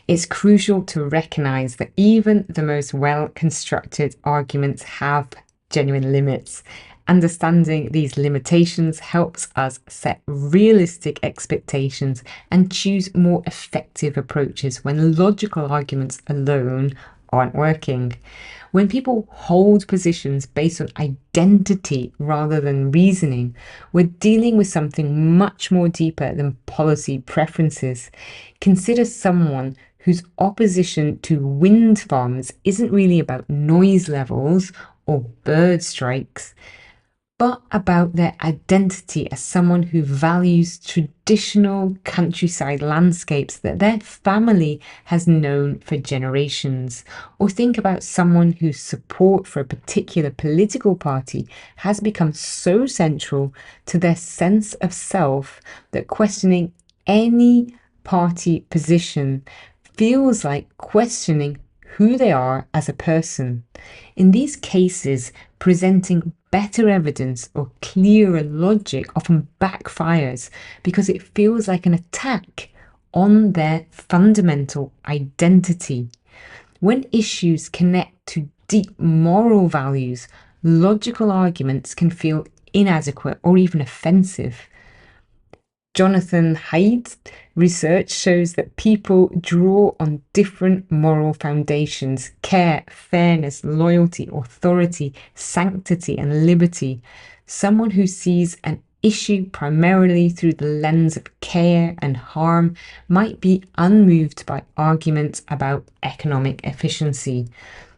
It's crucial to recognize that even the most well-constructed arguments have genuine limits. Understanding these limitations helps us set realistic expectations and choose more effective approaches when logical arguments alone aren't working. When people hold positions based on identity rather than reasoning, we're dealing with something much more deeper than policy preferences. Consider someone whose opposition to wind farms isn't really about noise levels or bird strikes, but about their identity as someone who values traditional countryside landscapes that their family has known for generations. Or think about someone whose support for a particular political party has become so central to their sense of self that questioning any party position feels like questioning who they are as a person. In these cases, presenting better evidence or clearer logic often backfires because it feels like an attack on their fundamental identity. When issues connect to deep moral values, logical arguments can feel inadequate or even offensive. Jonathan Haidt's research shows that people draw on different moral foundations: care, fairness, loyalty, authority, sanctity, and liberty. Someone who sees an issue primarily through the lens of care and harm might be unmoved by arguments about economic efficiency.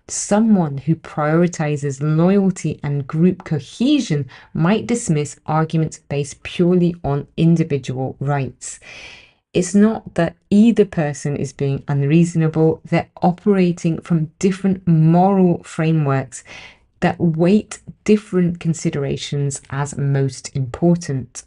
Someone who prioritizes loyalty and group cohesion might dismiss arguments based purely on individual rights. It's not that either person is being unreasonable, they're operating from different moral frameworks that weight different considerations as most important.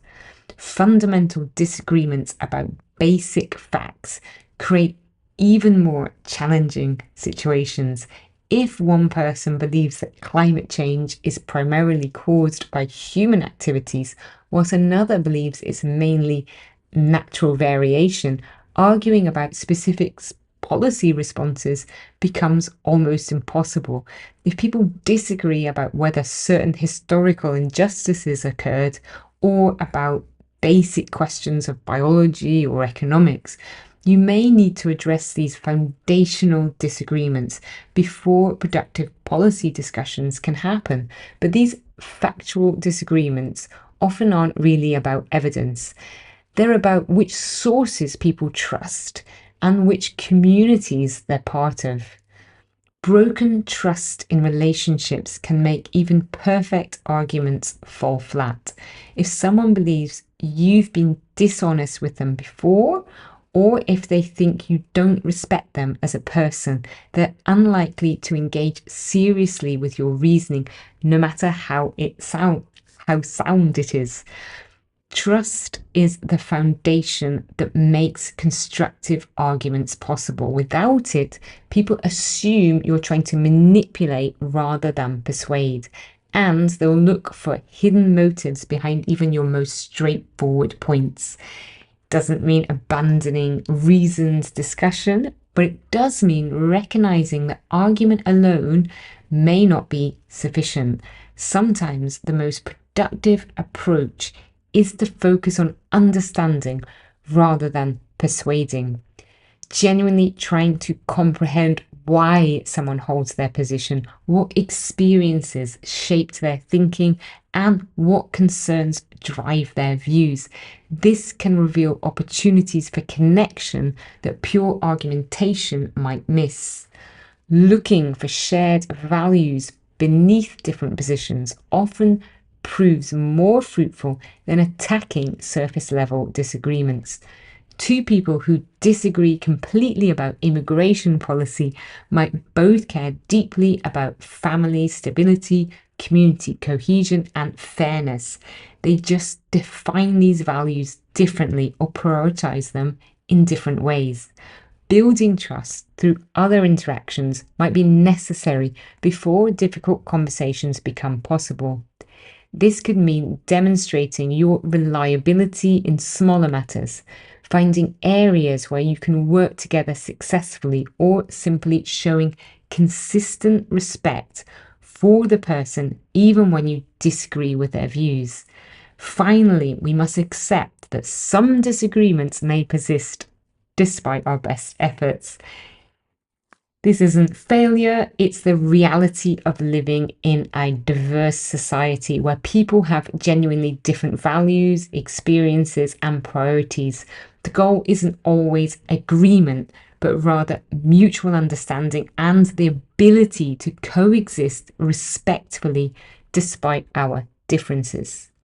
Fundamental disagreements about basic facts create even more challenging situations. If one person believes that climate change is primarily caused by human activities, whilst another believes it's mainly natural variation, arguing about specific policy responses becomes almost impossible. If people disagree about whether certain historical injustices occurred or about basic questions of biology or economics, you may need to address these foundational disagreements before productive policy discussions can happen. But these factual disagreements often aren't really about evidence. They're about which sources people trust and which communities they're part of. Broken trust in relationships can make even perfect arguments fall flat. If someone believes you've been dishonest with them before, or if they think you don't respect them as a person, they're unlikely to engage seriously with your reasoning, no matter how sound it is. Trust is the foundation that makes constructive arguments possible. Without it, people assume you're trying to manipulate rather than persuade, and they'll look for hidden motives behind even your most straightforward points. Doesn't mean abandoning reasoned discussion, but it does mean recognizing that argument alone may not be sufficient. Sometimes the most productive approach is to focus on understanding rather than persuading. Genuinely trying to comprehend why someone holds their position, what experiences shaped their thinking, and what concerns drive their views. This can reveal opportunities for connection that pure argumentation might miss. Looking for shared values beneath different positions often proves more fruitful than attacking surface level disagreements. Two people who disagree completely about immigration policy might both care deeply about family stability, community cohesion, and fairness. They just define these values differently or prioritize them in different ways. Building trust through other interactions might be necessary before difficult conversations become possible. This could mean demonstrating your reliability in smaller matters. finding areas where you can work together successfully, or simply showing consistent respect for the person even when you disagree with their views. Finally, we must accept that some disagreements may persist despite our best efforts. This isn't failure, it's the reality of living in a diverse society where people have genuinely different values, experiences, and priorities. The goal isn't always agreement, but rather mutual understanding and the ability to coexist respectfully despite our differences.